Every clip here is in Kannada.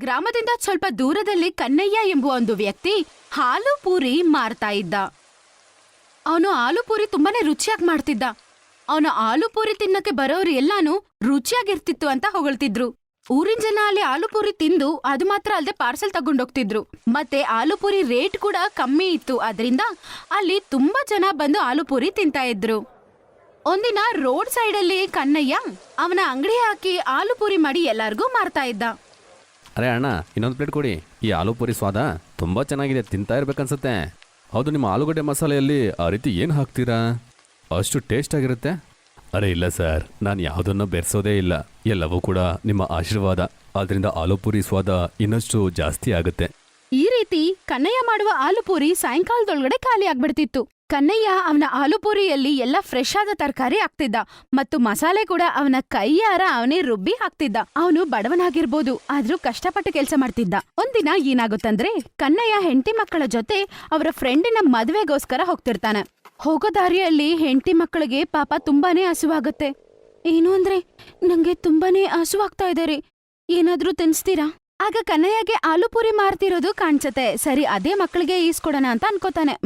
ಗ್ರಾಮದಿಂದ ಸ್ವಲ್ಪ ದೂರದಲ್ಲಿ ಕನ್ನಯ್ಯ ಎಂಬುವ ಒಂದು ವ್ಯಕ್ತಿ ಹಾಲು ಪೂರಿ ಮಾರ್ತಾ ಇದ್ದ. ಅವನು ಆಲೂ ಪೂರಿ ತುಂಬಾನೇ ರುಚಿಯಾಗಿ ಮಾಡ್ತಿದ್ದ. ಅವನು ಆಲೂ ಪೂರಿ ತಿನ್ನಕ್ಕೆ ಬರೋರು ಎಲ್ಲಾನು ರುಚಿಯಾಗಿರ್ತಿತ್ತು ಅಂತ ಹೊಗಳ್ತಿದ್ರು. ಊರಿನ ಜನ ಅಲ್ಲಿ ಆಲೂ ಪೂರಿ ತಿಂದು ಅದು ಮಾತ್ರ ಅಲ್ಲದೆ ಪಾರ್ಸೆಲ್ ತಗೊಂಡೋಗ್ತಿದ್ರು. ಮತ್ತೆ ಆಲೂ ಪೂರಿ ರೇಟ್ ಕೂಡ ಕಮ್ಮಿ ಇತ್ತು. ಅದರಿಂದ ಅಲ್ಲಿ ತುಂಬಾ ಜನ ಬಂದು ಆಲೂ ಪೂರಿ ತಿಂತಾ ಇದ್ರು. ಒಂದಿನ ರೋಡ್ ಸೈಡ್ ಅಲ್ಲಿ ಕನ್ನಯ್ಯ ಅವನ ಅಂಗಡಿ ಹಾಕಿ ಆಲೂ ಪೂರಿ ಮಾಡಿ ಎಲ್ಲಾರ್ಗೂ ಮಾರ್ತಾ ಇದ್ದ. ಅರೆ ಅಣ್ಣ, ಇನ್ನೊಂದು ಪ್ಲೇಟ್ ಕೊಡಿ. ಈ ಆಲೂ ಪೂರಿ ಸ್ವಾದ ತುಂಬ ಚೆನ್ನಾಗಿದೆ, ತಿಂತಾ ಇರ್ಬೇಕನ್ಸುತ್ತೆ. ಹೌದು, ನಿಮ್ಮ ಆಲೂಗಡ್ಡೆ ಮಸಾಲೆಯಲ್ಲಿ ಆ ರೀತಿ ಏನು ಹಾಕ್ತೀರಾ? ಅಷ್ಟು ಟೇಸ್ಟ್ ಆಗಿರುತ್ತೆ? ಅರೆ ಇಲ್ಲ ಸರ್, ನಾನು ಯಾವುದನ್ನು ಬೆರೆಸೋದೇ ಇಲ್ಲ. ಎಲ್ಲವೂ ಕೂಡ ನಿಮ್ಮ ಆಶೀರ್ವಾದ. ಆದ್ರಿಂದ ಆಲೂ ಪೂರಿ ಸ್ವಾದ ಇನ್ನಷ್ಟು ಜಾಸ್ತಿ ಆಗುತ್ತೆ. ಈ ರೀತಿ ಕನ್ನಯ್ಯ ಮಾಡುವ ಆಲೂ ಪೂರಿ ಸಾಯಂಕಾಲದೊಳಗಡೆ ಖಾಲಿ ಆಗ್ಬಿಡ್ತಿತ್ತು. ಕನ್ನಯ್ಯ ಅವನ ಆಲೂ ಪೂರಿಯಲ್ಲಿ ಎಲ್ಲ ಫ್ರೆಶ್ ಆದ ತರಕಾರಿ ಹಾಕ್ತಿದ್ದ ಮತ್ತು ಮಸಾಲೆ ಕೂಡ ಅವನ ಕೈಯಾರ ಅವನೇ ರುಬ್ಬಿ ಹಾಕ್ತಿದ್ದ. ಅವನು ಬಡವನಾಗಿರ್ಬೋದು, ಆದ್ರೂ ಕಷ್ಟಪಟ್ಟು ಕೆಲಸ ಮಾಡ್ತಿದ್ದ. ಒಂದಿನ ಏನಾಗುತ್ತಂದ್ರೆ ಕನ್ನಯ್ಯ ಹೆಂಡತಿ ಮಕ್ಕಳ ಜೊತೆ ಅವರ ಫ್ರೆಂಡಿನ ಮದುವೆಗೋಸ್ಕರ ಹೋಗ್ತಿರ್ತಾನೆ. ಹೋಗೋ ದಾರಿಯಲ್ಲಿ ಹೆಂಡತಿ ಮಕ್ಕಳಿಗೆ ಪಾಪ ತುಂಬಾನೇ ಹಸುವಾಗುತ್ತೆ. ಏನು ಅಂದ್ರೆ, ನಂಗೆ ತುಂಬಾನೇ ಹಸುವಾಗ್ತಾ ಇದೆ ರೀ, ಏನಾದ್ರೂ ತಿನ್ಸ್ತೀರಾ? ಆಗ ಕನ್ನಯ್ಯಗೆ ಆಲೂ ಪೂರಿ ಮಾರ್ತಿರೋದು ಕಾಣ್ಸತ್ತೆ. ಸರಿ, ಅದೇ ಮಕ್ಕಳಿಗೆ ಈಸ್ಕೊಡೋಣ ಅಂತ ಅನ್ಕೋತಾನೆ.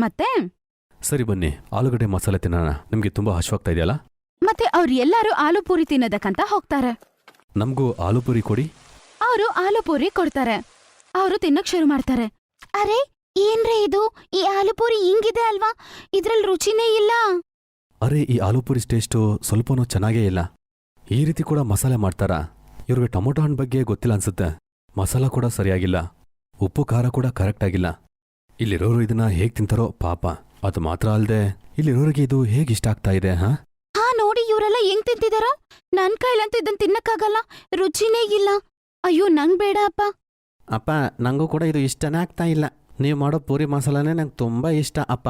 ಸರಿ ಬನ್ನಿ, ಆಲೂಗಡ್ಡೆ ಮಸಾಲೆ ತಿನ್ನೋಣ. ನಿಮ್ಗೆ ತುಂಬಾ ಹಶ್ವಾಗ್ತಾ ಇದೆಯಲ್ಲ? ಮತ್ತೆ ಅವ್ರು ಎಲ್ಲರೂ ಆಲೂ ಪೂರಿ ತಿನ್ನೋದಕ್ಕಂತ ಹೋಗ್ತಾರೆ. ನಮಗೂ ಆಲೂ ಪೂರಿ ಕೊಡಿ. ಅವರು ಆಲೂ ಪೂರಿ ಕೊಡ್ತಾರೆ. ಅವರು ತಿನ್ನಕ್ ಶುರು ಮಾಡ್ತಾರೆ. ಅರೆ ಏನ್ರೇ ಇದು, ಈ ಆಲೂ ಪೂರಿ ಹಿಂಗಿದೆ ಅಲ್ವಾ, ಇದ್ರಲ್ಲಿ ರುಚಿನೇ ಇಲ್ಲ. ಅರೆ, ಈ ಆಲೂ ಪೂರಿ ಟೇಸ್ಟು ಸ್ವಲ್ಪನೂ ಚೆನ್ನಾಗೇ ಇಲ್ಲ. ಈ ರೀತಿ ಕೂಡ ಮಸಾಲೆ ಮಾಡ್ತಾರಾ? ಇವ್ರಿಗೆ ಟೊಮೊಟೊ ಹಣ್ಣು ಬಗ್ಗೆ ಗೊತ್ತಿಲ್ಲ ಅನ್ಸುತ್ತೆ. ಮಸಾಲ ಕೂಡ ಸರಿಯಾಗಿಲ್ಲ, ಉಪ್ಪು ಖಾರ ಕೂಡ ಕರೆಕ್ಟ್ ಆಗಿಲ್ಲ. ಇಲ್ಲಿರೋರು ಇದನ್ನ ಹೇಗ್ ತಿಂತಾರೋ ಪಾಪ. ಅದು ಮಾತ್ರ ಅಲ್ದೆ ಇಲ್ಲಿರೋರಿಗೆ ಇದು ಹೇಗೆ ಇಷ್ಟ ಆಗ್ತಾ ಇದೆ. ಹಾ ನೋಡಿ, ಇವರೆಲ್ಲ ಹೆಂಗ್ ತಿಂತಿದಾರೋ. ನನ್ ಕೈಲಂತೂ ಇದನ್ ತಿನ್ನಕ್ಕಾಗಲ್ಲ, ರುಚಿನೇ ಇಲ್ಲ. ಅಯ್ಯೋ, ನಂಗ್ ಬೇಡ ಅಪ್ಪ. ಅಪ್ಪ, ನಂಗೂ ಕೂಡ ಇದು ಇಷ್ಟನೇ ಆಗ್ತಾ ಇಲ್ಲ. ನೀವು ಮಾಡೋ ಪೂರಿ ಮಸಾಲಾನೇ ನಂಗೆ ತುಂಬಾ ಇಷ್ಟ ಅಪ್ಪ.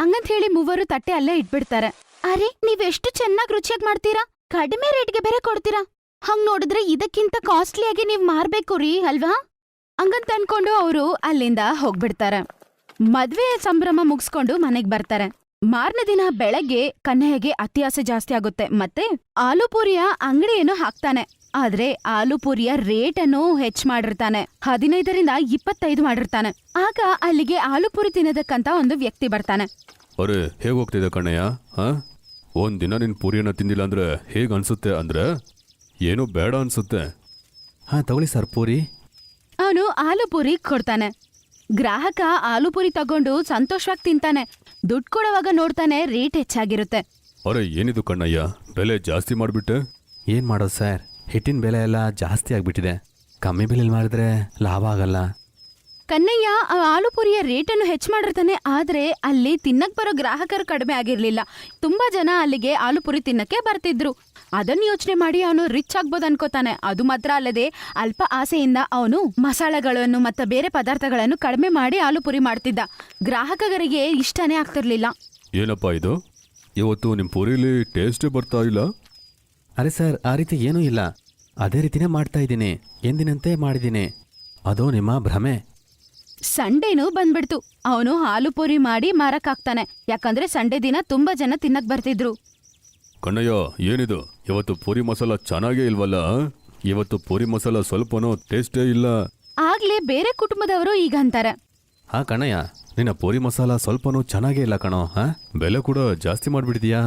ಹಂಗಂತ ಹೇಳಿ ಮೂವರು ತಟ್ಟೆ ಅಲ್ಲೇ ಇಟ್ಬಿಡ್ತಾರೆ. ಅರೆ, ನೀವೆಷ್ಟು ಚೆನ್ನಾಗಿ ರುಚಿಯಾಗಿ ಮಾಡ್ತೀರಾ, ಕಡಿಮೆ ರೇಟ್ಗೆ ಬೇರೆ ಕೊಡ್ತೀರಾ. ಹಂಗ್ ನೋಡಿದ್ರೆ ಇದಕ್ಕಿಂತ ಕಾಸ್ಟ್ಲಿಯಾಗಿ ನೀವ್ ಮಾರ್ಬೇಕು ರೀ ಅಲ್ವಾ? ಹಂಗಂತ ಅನ್ಕೊಂಡು ಅವರು ಅಲ್ಲಿಂದ ಹೋಗ್ಬಿಡ್ತಾರೆ. ಮದ್ವೆ ಸಂಭ್ರಮ ಮುಗಿಸ್ಕೊಂಡು ಮನೆಗ್ ಬರ್ತಾರೆ. ಮಾರನೇ ದಿನ ಬೆಳಗ್ಗೆ ಕನ್ನಯ್ಯಗೆ ಅತ್ಯಾಸೆ ಜಾಸ್ತಿ ಆಗುತ್ತೆ. ಮತ್ತೆ ಆಲೂ ಪೂರಿಯ ಅಂಗಡಿಯನ್ನು ಹಾಕ್ತಾನೆ. ಆದ್ರೆ ಆಲೂ ಪೂರಿಯ ರೇಟನ್ನು ಹೆಚ್ಚು ಮಾಡಿರ್ತಾನೆ. 15ರಿಂದ 25 ಮಾಡಿರ್ತಾನೆ. ಆಗ ಅಲ್ಲಿಗೆ ಆಲೂ ಪೂರಿ ತಿನ್ನೋದಕ್ಕಂತ ಒಂದು ವ್ಯಕ್ತಿ ಬರ್ತಾನೆ. ಅರೆ, ಹೇಗ್ ಹೋಗ್ತಿದೆ ಕಣ್ಣಯ್ಯ? ಒಂದಿನ ನಿನ್ ಪೂರಿಯನ್ನ ತಿಂದಿಲ್ಲ ಅಂದ್ರೆ ಹೇಗ್ ಅನ್ಸುತ್ತೆ ಅಂದ್ರೆ ಏನೋ ಬೇಡ ಅನ್ಸುತ್ತೆ. ತಗೊಳ್ಳಿ ಸರ್ ಪೂರಿ. ಅವನು ಆಲೂ ಪೂರಿ ಕೊಡ್ತಾನೆ. ಗ್ರಾಹಕ ಆಲೂ ಪೂರಿ ತಗೊಂಡು ಸಂತೋಷವಾಗಿ ತಿಂತಾನೆ. ದುಡ್ಡು ಕೊಡುವಾಗ ನೋಡ್ತಾನೆ ರೇಟ್ ಹೆಚ್ಚಾಗಿರುತ್ತೆ. ಅರೆ, ಏನಿದು ಕಣ್ಣಯ್ಯ, ಬೆಲೆ ಜಾಸ್ತಿ ಮಾಡ್ಬಿಟ್ಟೆ? ಏನ್ ಮಾಡೋದು ಸರ್, ಹಿಟ್ಟಿನ ಬೆಲೆ ಎಲ್ಲ ಜಾಸ್ತಿ ಆಗ್ಬಿಟ್ಟಿದೆ. ಕಮ್ಮಿ ಬೆಲೆಯಲ್ಲಿ ಮಾಡಿದ್ರೆ ಲಾಭ ಆಗಲ್ಲ. ಕನ್ನಯ್ಯ ಆಲೂ ಪೂರಿಯ ರೇಟನ್ನು ಹೆಚ್ಚು ಮಾಡಿರ್ತಾನೆ. ಆದ್ರೆ ಅಲ್ಲಿ ತಿನ್ನಕ್ ಬರೋ ಗ್ರಾಹಕರು ಕಡಿಮೆ ಆಗಿರ್ಲಿಲ್ಲ. ತುಂಬಾ ಜನ ಅಲ್ಲಿಗೆ ಆಲೂ ಪೂರಿ ತಿನ್ನಕ್ಕೆ ಬರ್ತಿದ್ರು. ಅದನ್ನು ಯೋಚನೆ ಮಾಡಿ ಅವನು ರಿಚ್ ಆಗ್ಬೋದು ಅನ್ಕೋತಾನೆ. ಅದು ಮಾತ್ರ ಅಲ್ಲದೆ ಅಲ್ಪ ಆಸೆಯಿಂದ ಅವನು ಮಸಾಲೆಗಳನ್ನು ಮತ್ತೆ ಬೇರೆ ಪದಾರ್ಥಗಳನ್ನು ಕಡಿಮೆ ಮಾಡಿ ಆಲೂ ಪೂರಿ ಮಾಡ್ತಿದ್ದ. ಗ್ರಾಹಕರಿಗೆ ಇಷ್ಟನೇ ಆಗ್ತಿರ್ಲಿಲ್ಲ. ಏನಪ್ಪಾ ಇದು, ಇವತ್ತು ನಿಮ್ ಪೂರಿಲಿ ಟೇಸ್ಟೇ ಬರ್ತಾ ಇಲ್ಲ? ಅರೆ ಸರ್, ಆ ರೀತಿ ಏನೂ ಇಲ್ಲ. ಅದೇ ರೀತಿನೇ ಮಾಡ್ತಾ ಇದ್ದೀನಿ, ಎಂದಿನಂತೆ ಮಾಡಿದ್ದೀನಿ. ಅದು ನಿಮ್ಮ ಭ್ರಮೆ. ಸಂಡೇನೂ ಬಂದ್ಬಿಡ್ತು. ಅವನು ಆಲೂ ಪೂರಿ ಮಾಡಿ ಮಾರಕ್ಕಾಗ್ತಾನೆ. ಯಾಕಂದ್ರೆ ಸಂಡೇ ದಿನ ತುಂಬಾ ಜನ ತಿನ್ನಕ್ ಬರ್ತಿದ್ರು. ಕಣ್ಣಯ್ಯ, ಏನಿದು, ಇವತ್ತು ಪೂರಿ ಮಸಾಲ ಚೆನ್ನಾಗೇ ಇಲ್ವಲ್ಲ? ಇವತ್ತು ಪೂರಿ ಮಸಾಲ ಸ್ವಲ್ಪನೂ ಟೇಸ್ಟೇ ಇಲ್ಲ. ಆಗ್ಲೇ ಬೇರೆ ಕುಟುಂಬದವರು ಈಗ ಅಂತಾರೆ. ಕಣ್ಣಯ್ಯ, ನಿನ್ನ ಪೂರಿ ಮಸಾಲ ಸ್ವಲ್ಪನೂ ಚೆನ್ನಾಗೇ ಇಲ್ಲ ಕಣೋ. ಬೆಲೆ ಕೂಡ ಜಾಸ್ತಿ ಮಾಡ್ಬಿಟ್ಟಿದ್ಯಾ?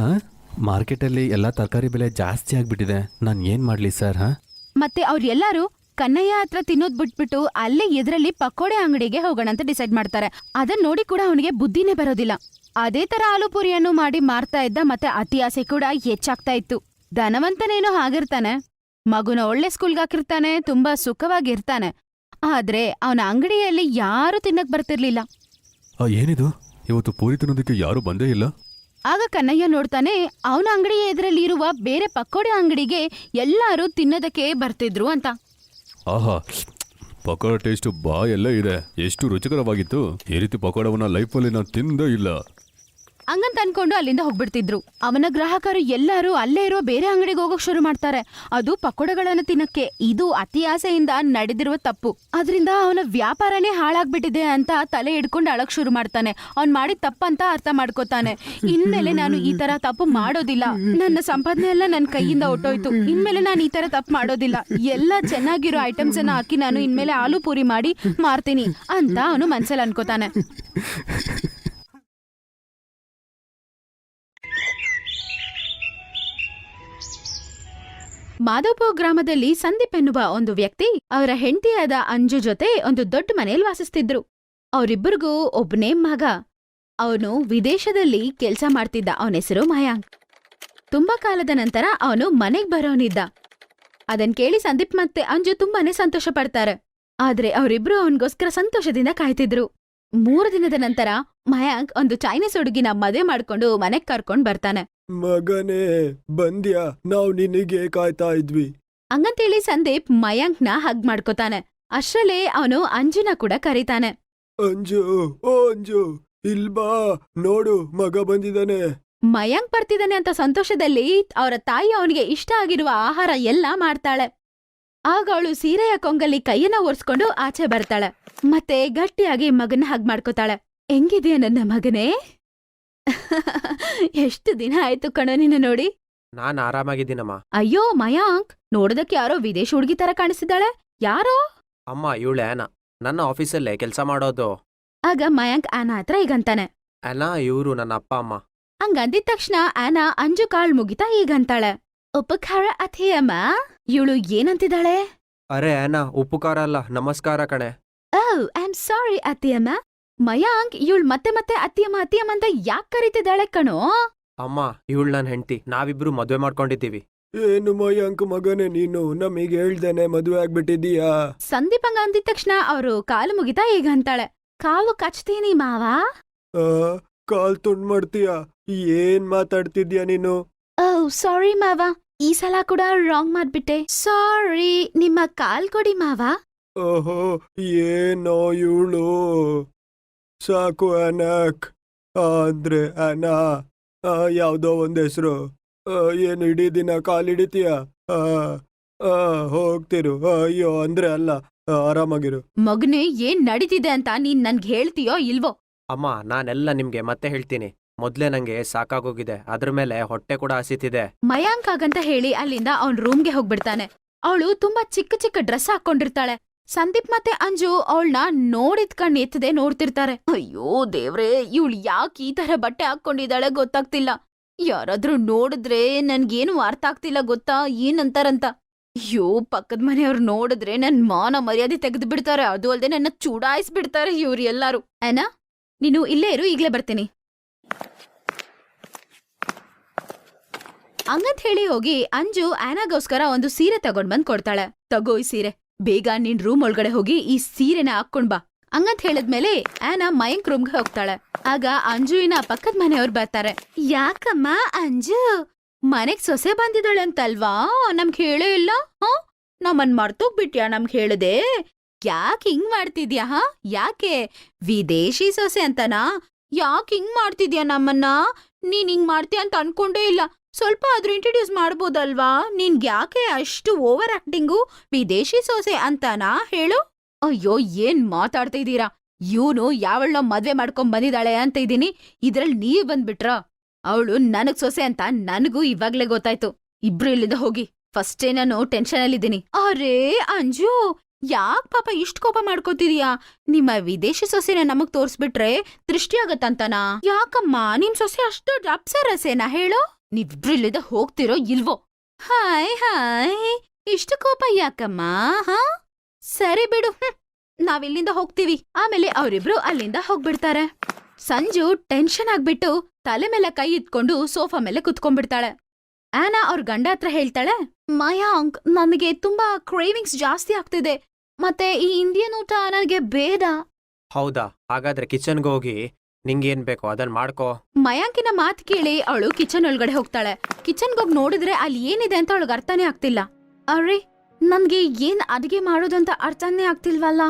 ಮಾರ್ಕೆಟಲ್ಲಿ ಎಲ್ಲ ತರಕಾರಿ ಬೆಲೆ ಜಾಸ್ತಿ ಆಗ್ಬಿಟ್ಟಿದೆ. ನಾನು ಏನ್ ಮಾಡ್ಲಿ ಸರ್? ಮತ್ತೆ ಅವ್ರೆಲ್ಲಾರು ಕನ್ನಯ್ಯ ಹತ್ರ ತಿನ್ನೋದ್ ಬಿಟ್ಬಿಟ್ಟು ಅಲ್ಲೇ ಎದುರಲ್ಲಿ ಪಕೋಡೆ ಅಂಗಡಿಗೆ ಹೋಗೋಣ ಅಂತ ಡಿಸೈಡ್ ಮಾಡ್ತಾರೆ. ಅದನ್ನ ನೋಡಿ ಕೂಡ ಅವನಿಗೆ ಬುದ್ಧಿನೇ ಬರೋದಿಲ್ಲ. ಅದೇ ತರ ಆಲೂ ಪೂರಿಯನ್ನು ಮಾಡಿ ಮಾರ್ತಾ ಇದ್ದ. ಮತ್ತೆ ಅತಿ ಆಸೆ ಕೂಡ ಹೆಚ್ಚಾಗ್ತಾ ಇತ್ತು. ಧನವಂತನೇನೋ ಆಗಿರ್ತಾನೆ, ಮಗುನ ಒಳ್ಳೆ ಸ್ಕೂಲ್ಗೆ ಹಾಕಿರ್ತಾನೆ, ತುಂಬಾ ಸುಖವಾಗಿರ್ತಾನೆ. ಆದ್ರೆ ಅವನ ಅಂಗಡಿಯಲ್ಲಿ ಯಾರು ತಿನ್ನಕ್ ಬರ್ತಿರ್ಲಿಲ್ಲ. ಏನಿದು, ಇವತ್ತು ಪೂರಿ ತಿನ್ನೋದಕ್ಕೆ ಯಾರು ಬಂದೇ ಇಲ್ಲ? ಆಗ ಕನ್ನಯ್ಯ ನೋಡ್ತಾನೆ, ಅವನ ಅಂಗಡಿಯ ಎದುರಲ್ಲಿ ಇರುವ ಬೇರೆ ಪಕೋಡೆ ಅಂಗಡಿಗೆ ಎಲ್ಲಾರು ತಿನ್ನೋದಕ್ಕೆ ಬರ್ತಿದ್ರು ಅಂತ. ಆಹಾ, ಪಕೋಡ ಟೇಸ್ಟ್ ಬಾಯೆಲ್ಲ ಇದೆ, ಎಷ್ಟು ರುಚಿಕರವಾಗಿತ್ತು. ಈ ರೀತಿ ಪಕೋಡವನ್ನ ಲೈಫಲ್ಲಿ ನಾನು ತಿಂದೇ ಇಲ್ಲ. ಹಂಗಂತ ಅನ್ಕೊಂಡು ಅಲ್ಲಿಂದ ಹೋಗ್ಬಿಡ್ತಿದ್ರು. ಅವನ ಗ್ರಾಹಕರು ಎಲ್ಲರೂ ಅಲ್ಲೇ ಇರೋ ಬೇರೆ ಅಂಗಡಿಗೆ ಹೋಗೋಕ್ ಶುರು ಮಾಡ್ತಾರೆ, ಅದು ಪಕೋಡಗಳನ್ನ ತಿನ್ನಕ್ಕೆ. ಇದು ಅತಿ ಆಸೆಯಿಂದ ನಡೆದಿರುವ ತಪ್ಪು, ಅದರಿಂದ ಅವನ ವ್ಯಾಪಾರನೇ ಹಾಳಾಗ್ಬಿಟ್ಟಿದೆ ಅಂತ ತಲೆ ಹಿಡ್ಕೊಂಡು ಅಳಕ್ ಶುರು ಮಾಡ್ತಾನೆ. ಅವ್ನ್ ಮಾಡಿದ ತಪ್ಪಂತ ಅರ್ಥ ಮಾಡ್ಕೋತಾನೆ. ಇನ್ಮೇಲೆ ನಾನು ಈ ತರ ತಪ್ಪು ಮಾಡೋದಿಲ್ಲ, ನನ್ನ ಸಂಪಾದನೆ ಎಲ್ಲ ನನ್ನ ಕೈಯಿಂದ ಹೊಟ್ಟೋಯ್ತು, ಇನ್ಮೇಲೆ ನಾನು ಈ ತರ ತಪ್ಪು ಮಾಡೋದಿಲ್ಲ, ಎಲ್ಲ ಚೆನ್ನಾಗಿರೋ ಐಟಮ್ಸ್ ಅನ್ನ ಹಾಕಿ ನಾನು ಇನ್ಮೇಲೆ ಆಲೂ ಪೂರಿ ಮಾಡಿ ಮಾರ್ತೀನಿ ಅಂತ ಅವನು ಮನ್ಸಲ್ಲಿ ಅನ್ಕೋತಾನೆ. ಮಾಧವಪುರ ಗ್ರಾಮದಲ್ಲಿ ಸಂದೀಪ್ ಎನ್ನುವ ಒಂದು ವ್ಯಕ್ತಿ ಅವರ ಹೆಂಡತಿಯಾದ ಅಂಜು ಜೊತೆ ಒಂದು ದೊಡ್ಡ ಮನೆಯಲ್ಲಿ ವಾಸಿಸ್ತಿದ್ರು. ಅವರಿಬ್ಬರಿಗೂ ಒಬ್ಬನೇ ಮಗ. ಅವನು ವಿದೇಶದಲ್ಲಿ ಕೆಲ್ಸ ಮಾಡ್ತಿದ್ದ. ಅವನ ಹೆಸರು ಮಯಾಂಕ್. ತುಂಬಾ ಕಾಲದ ನಂತರ ಅವನು ಮನೆಗ್ ಬರೋನಿದ್ದ. ಅದನ್ ಕೇಳಿ ಸಂದೀಪ್ ಮತ್ತೆ ಅಂಜು ತುಂಬಾನೇ ಸಂತೋಷ ಪಡ್ತಾರೆ. ಆದ್ರೆ ಅವರಿಬ್ರು ಅವನಿಗೋಸ್ಕರ ಸಂತೋಷದಿಂದ ಕಾಯ್ತಿದ್ರು. 3 ದಿನದ ನಂತರ ಮಯಾಂಕ್ ಒಂದು ಚೈನೀಸ್ ಹುಡುಗಿನ ಮದುವೆ ಮಾಡ್ಕೊಂಡು ಮನೆಗ್ ಕರ್ಕೊಂಡ್ ಬರ್ತಾನೆ. ಮಗನೇ ಬಂದ್ಯಾ, ನಾವ್ ನಿನಗೆ ಕಾಯ್ತಾ ಇದ್ವಿ. ಹಂಗಂತೇಳಿ ಸಂದೀಪ್ ಮಯಾಂಕ್ನ ಹಗ್ ಮಾಡ್ಕೋತಾನೆ. ಅಷ್ಟ್ರಲ್ಲೇ ಅವನು ಅಂಜುನ ಕೂಡ ಕರೀತಾನೆ. ಅಂಜು, ಓ ಅಂಜು, ಇಲ್ಬಾ, ನೋಡು ಮಗ ಬಂದಿದ್ದಾನೆ. ಮಯಾಂಕ್ ಬರ್ತಿದ್ದಾನೆ ಅಂತ ಸಂತೋಷದಲ್ಲಿ ಅವರ ತಾಯಿ ಅವನಿಗೆ ಇಷ್ಟ ಆಗಿರುವ ಆಹಾರ ಎಲ್ಲ ಮಾಡ್ತಾಳೆ. ಆಗ ಅವಳು ಸೀರೆಯ ಕೊಂಗಲ್ಲಿ ಕೈಯನ್ನ ಒರ್ಸ್ಕೊಂಡು ಆಚೆ ಬರ್ತಾಳೆ. ಮತ್ತೆ ಗಟ್ಟಿಯಾಗಿ ಮಗನ ಹಗ್ ಮಾಡ್ಕೋತಾಳೆ. ಹೆಂಗಿದ್ಯಾ ನನ್ನ ಮಗನೇ? ಎಷ್ಟು ದಿನ ಆಯ್ತು ಕಣೋ ನಿನ್ನ ನೋಡಿ. ನಾನ್ ಆರಾಮಾಗಿದ್ದೀನಮ್ಮ. ಅಯ್ಯೋ ಮಯಾಂಕ್, ನೋಡೋದಕ್ಕೆ ಯಾರೋ ವಿದೇಶ ಹುಡುಗಿ ತರ ಕಾಣಿಸಿದ್ದಾಳೆ. ಯಾರೋ? ಅಮ್ಮ, ಇವಳೆ ಆನಾ, ನನ್ನ ಆಫೀಸಲ್ಲೇ ಕೆಲಸ ಮಾಡೋದು. ಆಗ ಮಯಾಂಕ್ ಆನಾ ಹತ್ರ ಈಗಂತಾನೆ. ಆನಾ, ಇವ್ರು ನನ್ನ ಅಪ್ಪ ಅಮ್ಮ. ಹಂಗಂದಿದ ತಕ್ಷಣ ಆನಾ ಅಂಜು ಕಾಳ್ ಮುಗಿತಾ ಈಗಂತಾಳೆ. ಉಪಕಾರ ಅಥಿಯಮ್ಮ. ಇವಳು ಏನಂತಿದ್ದಾಳೆ? ಅರೆ ಆನಾ, ಉಪಕಾರ ಅಲ್ಲ, ನಮಸ್ಕಾರ ಕಣೆ. ಓ, ಐ ಆಮ್ ಸಾರಿ ಅತ್ತಿಯಮ್ಮ. ಮಯಾಂಕ್ ಇವಳು ಮತ್ತೆ ಮತ್ತೆ ಅತ್ತಿಯಮ್ಮ ಅತ್ತಿಯಮ್ಮ ಅಂತ ಯಾಕೆ ಕರೀತಿದ್ದಾಳೆ ಕಣೋ? ಅಮ್ಮ, ಇವಳು ನನ್ನ ಹೆಂಡತಿ. ನಾವಿಬ್ರು ಮದ್ವೆ ಮಾಡ್ಕೊಂಡಿದ್ದೀವಿ. ಏನು ಮಯಾಂಕ್ ಮಗನೇ, ನೀನು ನಮಗೆ ಹೇಳ್ದೇನೆ ಮದುವೆ ಆಗ್ಬಿಟ್ಟಿದೀಯಾ? ಸಂದೀಪ್ ಹಂಗ ಅಂದಿದ ತಕ್ಷಣ ಅವರು ಕಾಲು ಮುಗಿತಾ ಈಗ ಅಂತಾಳೆ. ಕಾಲು ಕಚ್ತೀನಿ ಮಾವಾ. ಆ, ಕಾಲ್ ತುಂಡ್ ಮಾಡ್ತೀಯಾ? ಏನ್ ಮಾತಾಡ್ತಿದ್ಯಾ ನೀನು? ಓ ಸಾರಿ ಮಾವಾ, ಈ ಸಲ ಕೂಡ ರಾಂಗ್ ಮಾಡ್ಬಿಟ್ಟೆ. ಸಾರಿ, ನಿಮ್ಮ ಕಾಲ್ ಕೊಡಿ ಮಾವಾ. ಓಹೋ, ಏನೋ ಇವಳು. ಸಾಕು ಅನಕ್ ಅಂದ್ರೆ ಅನಾ, ಯಾವ್ದೋ ಒಂದ್ ಹೆಸರು. ಏನ್ ಇಡೀ ದಿನ ಕಾಲಿಡಿತೀಯ? ಹೋಗ್ತಿರು. ಅಯ್ಯೋ ಅಂದ್ರೆ ಅಲ್ಲ, ಆರಾಮಾಗಿರು. ಮಗನೇ, ಏನ್ ನಡೀತಿದೆ ಅಂತ ನೀನ್ ನನ್ಗೆ ಹೇಳ್ತೀಯೋ ಇಲ್ವೋ? ಅಮ್ಮ, ನಾನೆಲ್ಲ ನಿಮ್ಗೆ ಮತ್ತೆ ಹೇಳ್ತೀನಿ. ಮೊದ್ಲೇ ನಂಗೆ ಸಾಕಾಗೋಗಿದೆ, ಅದ್ರ ಮೇಲೆ ಹೊಟ್ಟೆ ಕೂಡ ಹಸಿತಿದೆ. ಮಯಾಂಕ್ ಆಗಂತ ಹೇಳಿ ಅಲ್ಲಿಂದ ಅವ್ನ್ ರೂಮ್ಗೆ ಹೋಗ್ಬಿಡ್ತಾನೆ. ಅವಳು ತುಂಬಾ ಚಿಕ್ಕ ಚಿಕ್ಕ ಡ್ರೆಸ್ ಹಾಕೊಂಡಿರ್ತಾಳೆ. ಸಂದೀಪ್ ಮತ್ತೆ ಅಂಜು ಅವಳನ್ನ ನೋಡಿದ್ ಕಣ್ ಎತ್ತದೆ ನೋಡ್ತಿರ್ತಾರೆ. ಅಯ್ಯೋ ದೇವ್ರೇ, ಇವಳು ಯಾಕೆ ಈ ತರ ಬಟ್ಟೆ ಹಾಕೊಂಡಿದ್ದಾಳೆ ಗೊತ್ತಾಗ್ತಿಲ್ಲ. ಯಾರಾದ್ರೂ ನೋಡಿದ್ರೆ ನನ್ಗೇನು ಅರ್ಥ ಆಗ್ತಿಲ್ಲ ಗೊತ್ತಾ, ಏನಂತಾರಂತ. ಅಯ್ಯೋ, ಪಕ್ಕದ ಮನೆಯವ್ರು ನೋಡಿದ್ರೆ ನನ್ ಮಾನ ಮರ್ಯಾದೆ ತೆಗೆದು ಬಿಡ್ತಾರೆ. ಅದು ಅಲ್ದೆ ನನ್ನ ಚೂಡಾಯಿಸ್ಬಿಡ್ತಾರೆ ಇವ್ರು ಎಲ್ಲಾರು. ಏನಾ, ನೀನು ಇಲ್ಲೇ ಇರು, ಈಗ್ಲೇ ಬರ್ತೀನಿ ಹಂಗಂತ ಹೇಳಿ ಹೋಗಿ ಅಂಜು ಆನಾಗೋಸ್ಕರ ಒಂದು ಸೀರೆ ತಗೊಂಡ್ ಬಂದ್ ಕೊಡ್ತಾಳೆ. ತಗೋ ಈ ಸೀರೆ, ಬೇಗ ನಿನ್ ರೂಮ್ ಒಳಗಡೆ ಹೋಗಿ ಈ ಸೀರೆನ ಹಾಕೊಂಡ್ ಬಾ ಹಂಗಂತ ಹೇಳಿದ್ಮೇಲೆ ಆನಾ ಮಯಾಂಕ್ ರೂಮ್ಗೆ ಹೋಗ್ತಾಳೆ. ಆಗ ಅಂಜುವಿನ ಪಕ್ಕದ ಮನೆಯವ್ರು ಬರ್ತಾರೆ. ಯಾಕಮ್ಮ ಅಂಜು, ಮನೆಗ್ ಸೊಸೆ ಬಂದಿದ್ದಾಳೆ ಅಂತಲ್ವಾ? ನಮ್ಗ್ ಹೇಳೇ ಇಲ್ಲ. ನಮ್ಮನ್ ಮರ್ತೋಗ್ಬಿಟ್ಯಾ ನಮ್ಗ್ ಹೇಳದೆ? ಯಾಕೆ ಹಿಂಗ್ ಮಾಡ್ತಿದ್ಯಾ? ಯಾಕೆ ವಿದೇಶಿ ಸೊಸೆ ಅಂತನಾ? ಯಾಕೆ ಹಿಂಗ್ ಮಾಡ್ತಿದ್ಯಾ ನಮ್ಮನ್ನ? ನೀನ್ ಹಿಂಗ್ ಮಾಡ್ತೀಯ ಅಂತ ಅನ್ಕೊಂಡೇ ಇಲ್ಲ. ಸ್ವಲ್ಪ ಆದ್ರೂ ಇಂಟ್ರೊಡ್ಯೂಸ್ ಮಾಡ್ಬೋದಲ್ವಾ? ನಿನ್ಗ್ ಯಾಕೆ ಅಷ್ಟು ಓವರ್ ಆಕ್ಟಿಂಗು? ವಿದೇಶಿ ಸೊಸೆ ಅಂತಾನಾ ಹೇಳು? ಅಯ್ಯೋ, ಏನ್ ಮಾತಾಡ್ತಿದ್ದೀರಾ? ಇವನು ಯಾವಳನ್ನ ಮದ್ವೆ ಮಾಡ್ಕೊಂಡ್ ಬಂದಿದ್ದಾಳೆ ಅಂತ ಇದೀನಿ, ಇದ್ರಲ್ಲಿ ನೀವ್ ಬಂದ್ಬಿಟ್ರ? ಅವಳು ನನಗ್ ಸೊಸೆ ಅಂತ ನನಗೂ ಇವಾಗ್ಲೇ ಗೊತ್ತಾಯ್ತು. ಇಬ್ರು ಇಲ್ಲಿಂದ ಹೋಗಿ, ಫಸ್ಟೇ ನಾನು ಟೆನ್ಷನ್ ಅಲ್ಲಿದ್ದೀನಿ. ಅರೇ ಅಂಜು, ಯಾಕ್ ಪಾಪ ಇಷ್ಟ್ ಕೋಪ ಮಾಡ್ಕೋತಿದೀಯಾ? ನಿಮ್ಮ ವಿದೇಶಿ ಸೊಸೆನ ನಮಗ್ ತೋರ್ಸ್ಬಿಟ್ರೆ ದೃಷ್ಟಿ ಆಗತ್ತಂತನಾ? ಯಾಕಮ್ಮ, ನಿಮ್ ಸೊಸೆ ಅಷ್ಟು ಅಪ್ಸರಸೇನಾ ಹೇಳು? ನೀವಿಬ್ರು ಇಲ್ಲಿಂದ ಹೋಗ್ತಿರೋ ಇಲ್ವೋ? ಹಾಯ್ ಹಾಯ್, ಇಷ್ಟು ಕೋಪ ಯಾಕಮ್ಮ? ಸರಿ ಬಿಡು, ನಾವಿಲ್ಲಿಂದ ಹೋಗ್ತೀವಿ. ಆಮೇಲೆ ಅವರಿಬ್ರು ಅಲ್ಲಿಂದ ಹೋಗ್ಬಿಡ್ತಾರೆ. ಸಂಜು ಟೆನ್ಷನ್ ಆಗ್ಬಿಟ್ಟು ತಲೆ ಮೇಲೆ ಕೈ ಇಟ್ಕೊಂಡು ಸೋಫಾ ಮೇಲೆ ಕುತ್ಕೊಂಡ್ಬಿಡ್ತಾಳೆ. ಆನಾ ಅವ್ರ ಗಂಡ ಹತ್ರ ಹೇಳ್ತಾಳೆ, ಮಯಾಂಕ್, ನನಗೆ ತುಂಬಾ ಕ್ರೇವಿಂಗ್ಸ್ ಜಾಸ್ತಿ ಆಗ್ತಿದೆ, ಮತ್ತೆ ಈ ಇಂಡಿಯನ್ ಊಟ ನನಗೆ ಬೇಡ. ಹೌದಾ? ಹಾಗಾದ್ರೆ ಕಿಚನ್ಗೆ ಹೋಗಿ ನಿಂಗೇನ್ ಬೇಕೋ ಅದನ್ ಮಾಡ್ಕೋ. ಮಯಾಂಕಿನ ಮಾತು ಕೇಳಿ ಅವಳು ಕಿಚನ್ ಒಳಗಡೆ ಹೋಗ್ತಾಳೆ. ಕಿಚನ್ಗೆ ಹೋಗಿ ನೋಡಿದ್ರೆ ಅಲ್ಲಿ ಏನಿದೆ ಅಂತ ಅವಳಿಗೆ ಅರ್ಥನೇ ಆಗ್ತಿಲ್ಲ. ಅರೆ, ನನ್ಗೆ ಏನ್ ಅಡಿಗೆ ಮಾಡೋದಂತ ಅರ್ಥನೇ ಆಗ್ತಿಲ್ವಲ್ಲ.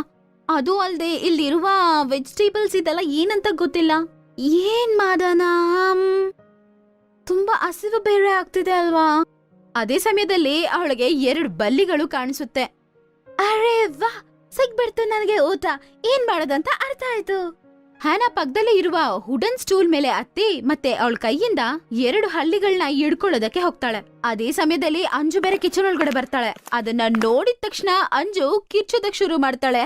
ಅದು ಅಲ್ದೆ ಇಲ್ಲಿರುವ ವೆಜಿಟೇಬಲ್ಸ್ ಇದೆಲ್ಲ ಏನಂತ ಗೊತ್ತಿಲ್ಲ. ಏನ್ ಮಾಡೋಣ? ತುಂಬಾ ಹಸಿವು ಬೇರೆ ಆಗ್ತಿದೆ ಅಲ್ವಾ? ಅದೇ ಸಮಯದಲ್ಲಿ ಅವಳಿಗೆ 2 ಬಲ್ಲಿಗಳು ಕಾಣಿಸುತ್ತೆ. ಅರೆ ವಾ, ಸಿಗ್ಬಿಡ್ತು ನನಗೆ ಊಟ. ಏನ್ ಮಾಡೋದಂತ ಅರ್ಥ ಆಯ್ತು. ಹ್ಯಾನಾ ಪಕ್ಕದಲ್ಲಿ ಇರುವ ವುಡನ್ ಸ್ಟೂಲ್ ಮೇಲೆ ಹತ್ತಿ ಮತ್ತೆ ಅವಳ ಕೈಯಿಂದ 2 ಹಳ್ಳಿಗಳನ್ನ ಹಿಡ್ಕೊಳ್ಳೋದಕ್ಕೆ ಹೋಗ್ತಾಳೆ. ಅದೇ ಸಮಯದಲ್ಲಿ ಅಂಜು ಬೇರೆ ಕಿಚನ್ ಒಳಗಡೆ ಬರ್ತಾಳೆ. ಅದನ್ನ ನೋಡಿದ ತಕ್ಷಣ ಅಂಜು ಕಿರ್ಚೋದಕ್ ಶುರು ಮಾಡ್ತಾಳೆ.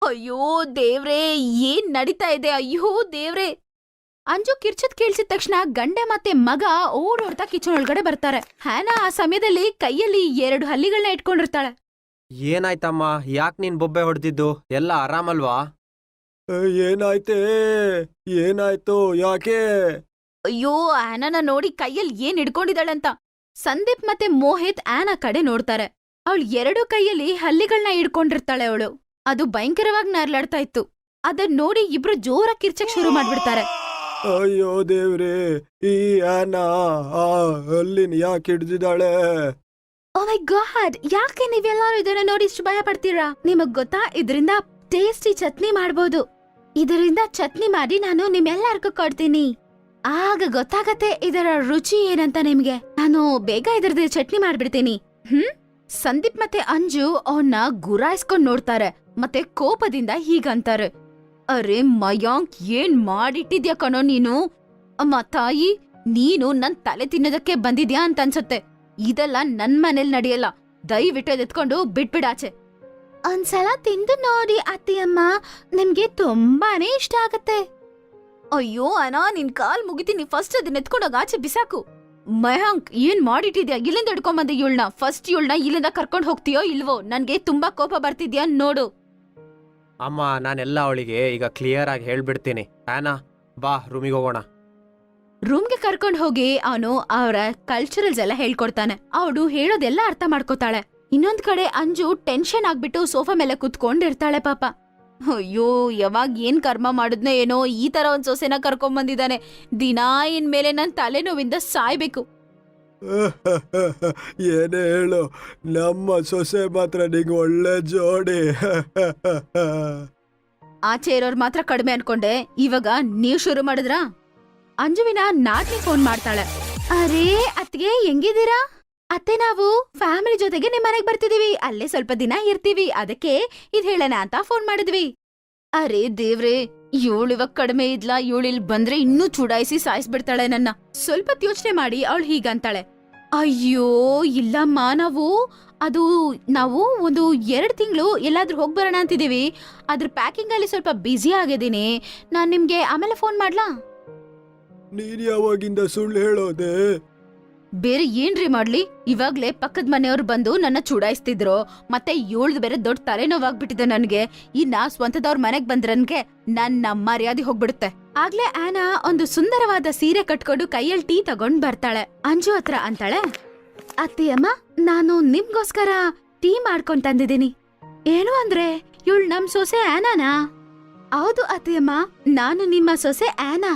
ಅಯ್ಯೋ ದೇವ್ರೇ, ಏನ್ ನಡೀತಾ ಇದೆ? ಅಯ್ಯೋ ದೇವ್ರೇ! ಅಂಜು ಕಿರ್ಚದ್ ಕೇಳಿಸಿದ ತಕ್ಷಣ ಗಂಡ ಮತ್ತೆ ಮಗ ಓಡೋಡ್ತಾ ಕಿಚನ್ ಒಳಗಡೆ ಬರ್ತಾರೆ. ಹ್ಯಾನಾ ಆ ಸಮಯದಲ್ಲಿ ಕೈಯಲ್ಲಿ 2 ಹಲ್ಲಿಗಳನ್ನ ಇಟ್ಕೊಂಡಿರ್ತಾಳೆ. ಏನಾಯ್ತಮ್ಮ? ಯಾಕೆ ನೀನ್ ಬೊಬ್ಬೆ ಹೊಡೆದಿದ್ದು? ಎಲ್ಲ ಆರಾಮಲ್ವಾ? ಏನಾಯ್ತೇ? ಏನಾಯ್ತು? ಯಾಕೆ? ಅಯ್ಯೋ, ಆನನ ನೋಡಿ ಕೈಯಲ್ಲಿ ಏನ್ ಹಿಡ್ಕೊಂಡಿದ್ದಾಳಂತ. ಸಂದೀಪ್ ಮತ್ತೆ ಮೋಹಿತ್ ಆನ ಕಡೆ ನೋಡ್ತಾರೆ. ಅವಳು 2 ಕೈಯಲ್ಲಿ ಹಲ್ಲಿಗಳನ್ನ ಹಿಡ್ಕೊಂಡಿರ್ತಾಳೆ. ಅವಳು ಅದು ಭಯಂಕರವಾಗಿ ನರ್ಲಾಡ್ತಾ ಇತ್ತು. ಅದನ್ನ ನೋಡಿ ಇಬ್ರು ಜೋರಾಗಿ ಕಿರ್ಚಕ್ ಶುರು ಮಾಡ್ಬಿಡ್ತಾರೆ. ಅಯ್ಯೋ ದೇವ್ರೇ, ಈ ಆನಾ ಆ ಹಲ್ಲಿನ ಯಾಕೆ ಹಿಡ್ದಿದ್ದಾಳೆ? ಓ ಮೈ ಗಾಡ್, ಯಾಕೆ ನೀವೆಲ್ಲರೂ ಇದನ್ನ ನೋಡಿ ಇಷ್ಟು ಭಯ ಪಡ್ತೀರಾ? ನಿಮಗ್ ಗೊತ್ತಾ, ಇದರಿಂದ ಟೇಸ್ಟಿ ಚಟ್ನಿ ಮಾಡ್ಬೋದು. ಇದರಿಂದ ಚಟ್ನಿ ಮಾಡಿ ನಾನು ನಿಮ್ಮೆಲ್ಲರಿಗೂ ಕೊಡ್ತೀನಿ. ಆಗ ಗೊತ್ತಾಗತ್ತೆ ಇದರ ರುಚಿ ಏನಂತ ನಿಮ್ಗೆ. ನಾನು ಬೇಗ ಇದ್ರದ್ದು ಚಟ್ನಿ ಮಾಡ್ಬಿಡ್ತೀನಿ. ಸಂದೀಪ್ ಮತ್ತೆ ಅಂಜು ಅವನ್ನ ಗುರಾಯಿಸ್ಕೊಂಡ್ ನೋಡ್ತಾರೆ ಮತ್ತೆ ಕೋಪದಿಂದ ಹೀಗಂತಾರೆ. ಅರೆ ಮಯಾಂಕ್, ಏನ್ ಮಾಡಿಟ್ಟಿದ್ಯಾ ಕಣೋ ನೀನು. ಅಮ್ಮ ತಾಯಿ, ನೀನು ನನ್ ತಲೆ ತಿನ್ನೋದಕ್ಕೆ ಬಂದಿದ್ಯಾ ಅಂತ ಅನ್ಸುತ್ತೆ. ಇದೆಲ್ಲ ನನ್ ಮನೇಲಿ ನಡೆಯಲ್ಲ. ದಯವಿಟ್ಟು ಎತ್ಕೊಂಡು ಬಿಟ್ಬಿಡಾಚೆ. ಒಂದ್ಸಲ ತಿಂದು ನೋಡಿ ಅತ್ತಿಯಮ್ಮ, ನಿಮ್ಗೆ ತುಂಬಾನೇ ಇಷ್ಟ ಆಗತ್ತೆ. ಅಯ್ಯೋ ಅನಾ, ನಿನ್ ಕಾಲ್ ಮುಗಿತೀನಿ. ಫಸ್ಟ್ ಅದನ್ನ ಎತ್ಕೊಂಡೋಗ ಆಚೆ ಬಿಸಾಕು. ಮಯಾಂಕ್, ಏನ್ ಮಾಡಿಟ್ಟಿದ್ಯಾ? ಇಲ್ಲಿಂದ ಹಿಡ್ಕೊಂಬಂದೆ ಇವಳನ್ನ. ಫಸ್ಟ್ ಇವಳನ್ನ ಇಲ್ಲಿಂದ ಕರ್ಕೊಂಡ್ ಹೋಗ್ತೀಯೋ ಇಲ್ವೋ? ನನ್ಗೆ ತುಂಬಾ ಕೋಪ ಬರ್ತಿದ್ಯಾ ನೋಡು. ಅಮ್ಮ, ನಾನೆಲ್ಲ ಅವಳಿಗೆ ಈಗ ಕ್ಲಿಯರ್ ಆಗಿ ಹೇಳ್ಬಿಡ್ತೀನಿ. ಆನಾ, ಬಾ ರೂಮಿಗೆ ಹೋಗೋಣ. ರೂಮ್ಗೆ ಕರ್ಕೊಂಡ್ ಹೋಗಿ ಅವನು ಅವರ ಕಲ್ಚರಲ್ಸ್ ಎಲ್ಲ ಹೇಳ್ಕೊಡ್ತಾನೆ. ಅವಳು ಹೇಳೋದೆಲ್ಲ ಅರ್ಥ ಮಾಡ್ಕೋತಾಳೆ. ಇನ್ನೊಂದ್ ಕಡೆ ಅಂಜು ಟೆನ್ಷನ್ ಆಗ್ಬಿಟ್ಟು ಸೋಫಾ ಮೇಲೆ ಕುತ್ಕೊಂಡಿರ್ತಾಳೆ ಪಾಪ. ಅಯ್ಯೋ, ಯಾವಾಗ ಏನ್ ಕರ್ಮ ಮಾಡಿದ್ನೋ ಏನೋ, ಈ ತರ ಒಂದ್ ಸೊಸೆನ ಕರ್ಕೊಂಡ್ ಬಂದಿದ್ದಾನೆ. ದಿನಾ ಇನ್ಮೇಲೆ ನನ್ ತಲೆನೋವಿಂದ ಸಾಯ್ಬೇಕು. ಏನೇ ಹೇಳು, ನಮ್ಮ ಸೊಸೆ ಮಾತ್ರ ನಿಂಗೆ ಒಳ್ಳೆ ಜೋಡಿ. ಆಚೆ ಇರೋರ್ ಮಾತ್ರ ಕಡಿಮೆ ಅನ್ಕೊಂಡೆ, ಇವಾಗ ನೀವ್ ಶುರು ಮಾಡಿದ್ರಾ? ಅಂಜುವಿನ ನಾಟಿ ಫೋನ್ ಮಾಡ್ತಾಳೆ. ಅರೇ ಅತ್ಗೆ, ಹೆಂಗಿದ್ದೀರಾ? ಅತ್ತೆ, ನಾವು ಫ್ಯಾಮಿಲಿ ಜೊತೆಗೆ ನಿಮ್ ಮನೆಗ್ ಬರ್ತಿದೀವಿ. ಅಲ್ಲೇ ಸ್ವಲ್ಪ ದಿನ ಇರ್ತೀವಿ. ಅದಕ್ಕೆ ಇದ್ ಹೇಳೋಣ ಅಂತ ಫೋನ್ ಮಾಡಿದ್ವಿ. ಅರೇ ದೇವ್ರೆ, ಇವಾಗ ಕಡಿಮೆ ಇದ್ಲ, ಇವಳಿಲ್ ಬಂದ್ರೆ ಇನ್ನೂ ಚುಡಾಯಿಸಿ ಸಾಯಿಸ್ಬಿಡ್ತಾಳೆ ನನ್ನ. ಸ್ವಲ್ಪ ಯೋಚನೆ ಮಾಡಿ ಅವಳು ಹೀಗಂತಾಳೆ. ಅಯ್ಯೋ ಇಲ್ಲಮ್ಮ, ನಾವು ಒಂದು 2 ತಿಂಗಳು ಎಲ್ಲಾದ್ರೂ ಹೋಗ್ಬರೋಣ ಅಂತಿದೀವಿ. ಅದ್ರ ಪ್ಯಾಕಿಂಗ್ ಅಲ್ಲಿ ಸ್ವಲ್ಪ ಬ್ಯುಸಿ ಆಗಿದ್ದೀನಿ. ನಾನ್ ನಿಮ್ಗೆ ಆಮೇಲೆ ಫೋನ್ ಮಾಡ್ಲಾ? ನೀನ್ ಯಾವಾಗಿಂದ ಸುಳ್ಳು ಹೇಳೋದೆ? ಬೇರೆ ಏನ್ರಿ ಮಾಡ್ಲಿ? ಇವಾಗ್ಲೇ ಪಕ್ಕದ ಮನೆಯವ್ರು ಬಂದು ನನ್ನ ಚುಡಾಯಿಸ್ತಿದ್ರು. ಮತ್ತೆ ಇವಳ್ದು ಬೇರೆ ದೊಡ್ಡ ತಲೆನೋವಾಗ್ಬಿಟ್ಟಿದೆ ನನ್ಗೆ. ಇನ್ನ ಸ್ವಂತದವ್ರ ಮನೆಗ್ ಬಂದ್ರನ್ಗೆ ನನ್ನ ಮರ್ಯಾದೆ ಹೋಗ್ಬಿಡುತ್ತೆ. ಆಗ್ಲೇ ಆನಾ ಒಂದು ಸುಂದರವಾದ ಸೀರೆ ಕಟ್ಕೊಂಡು ಕೈಯಲ್ಲಿ ಟೀ ತಗೊಂಡ್ ಬರ್ತಾಳೆ. ಅಂಜು ಹತ್ರ ಅಂತಾಳೆ, ಅತ್ತಿಯಮ್ಮ, ನಾನು ನಿಮ್ಗೋಸ್ಕರ ಟೀ ಮಾಡ್ಕೊಂಡ್ ತಂದಿದ್ದೀನಿ. ಏನು ಅಂದ್ರೆ, ಇವಳು ನಮ್ ಸೊಸೆ ಆನಾನಾ? ಹೌದು ಅತ್ತಿಯಮ್ಮ, ನಾನು ನಿಮ್ಮ ಸೊಸೆ ಆನಾ.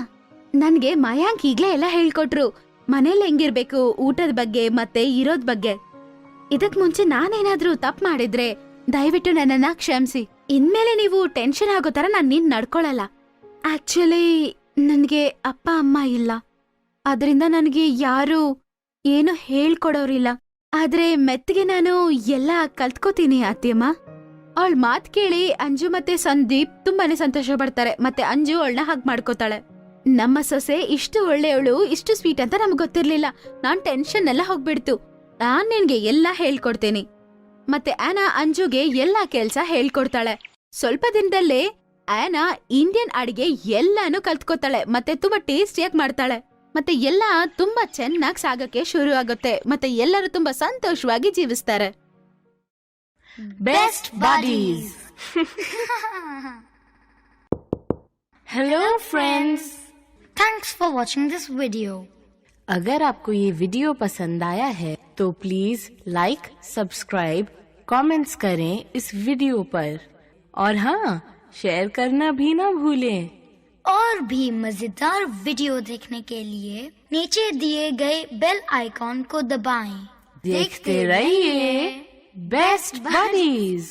ನನ್ಗೆ ಮಯಾಂಕ್ ಈಗ್ಲೇ ಎಲ್ಲ ಹೇಳ್ಕೊಟ್ರು. ಮನೇಲಿ ಹೆಂಗಿರ್ಬೇಕು, ಊಟದ ಬಗ್ಗೆ ಮತ್ತೆ ಇರೋದ್ ಬಗ್ಗೆ. ಇದಕ್ ಮುಂಚೆ ನಾನೇನಾದ್ರೂ ತಪ್ಪು ಮಾಡಿದ್ರೆ ದಯವಿಟ್ಟು ನನ್ನನ್ನ ಕ್ಷಮಿಸಿ. ಇನ್ಮೇಲೆ ನೀವು ಟೆನ್ಷನ್ ಆಗೋ ತರ ನಾನ್ ನಿನ್ ನಡ್ಕೊಳಲ್ಲ. ಆಕ್ಚುಲಿ ನನ್ಗೆ ಅಪ್ಪ ಅಮ್ಮ ಇಲ್ಲ. ಅದರಿಂದ ನನಗೆ ಯಾರು ಏನು ಹೇಳ್ಕೊಡೋರಿಲ್ಲ. ಆದ್ರೆ ಮೆತ್ತಗೆ ನಾನು ಎಲ್ಲ ಕಲ್ತ್ಕೋತೀನಿ ಅತ್ತಿಯಮ್ಮ. ಅವಳ ಮಾತ್ ಕೇಳಿ ಅಂಜು ಮತ್ತೆ ಸಂದೀಪ್ ತುಂಬಾನೇ ಸಂತೋಷ ಪಡ್ತಾರೆ. ಮತ್ತೆ ಅಂಜು ಅವಳನ್ನ ಹಗ್ ಮಾಡ್ಕೋತಾಳೆ. ನಮ್ಮ ಸೊಸೆ ಇಷ್ಟು ಒಳ್ಳೆಯವಳು, ಇಷ್ಟು ಸ್ವೀಟ್ ಅಂತ ನಮ್ಗೆ ಗೊತ್ತಿರ್ಲಿಲ್ಲ. ನಾನ್ ಟೆನ್ಷನ್ ಎಲ್ಲ ಹೋಗ್ಬಿಡ್ತು. ನಾನ್ ನಿನ್ಗೆ ಎಲ್ಲ ಹೇಳ್ಕೊಡ್ತೇನೆ. ಮತ್ತೆ ಆನಾ ಅಂಜುಗೆ ಎಲ್ಲಾ ಕೆಲ್ಸ ಹೇಳ್ಕೊಡ್ತಾಳೆ. ಸ್ವಲ್ಪ ದಿನದಲ್ಲೇ ಆನಾ ಇಂಡಿಯನ್ ಅಡಿಗೆ ಎಲ್ಲಾನು ಕಲ್ತ್ಕೋತಾಳೆ. ಮತ್ತೆ ತುಂಬಾ ಟೇಸ್ಟಿಯಾಗಿ ಮಾಡ್ತಾಳೆ. ಮತ್ತೆ ಎಲ್ಲ ತುಂಬಾ ಚೆನ್ನಾಗಿ ಸಾಗಕ್ಕೆ ಶುರು ಆಗುತ್ತೆ. ಮತ್ತೆ ಎಲ್ಲರೂ ತುಂಬಾ ಸಂತೋಷವಾಗಿ ಜೀವಿಸ್ತಾರೆ. Best buddies. Hello friends. Thanks for watching this video. अगर आपको ये वीडियो पसंद आया है तो प्लीज लाइक, सब्सक्राइब, कमेंट्स करें इस वीडियो पर और हाँ, शेयर करना भी ना भूलें। और भी मजेदार वीडियो देखने के लिए नीचे दिए गए बेल आइकॉन को दबाएं। देखते रहिए बेस्ट बडीज।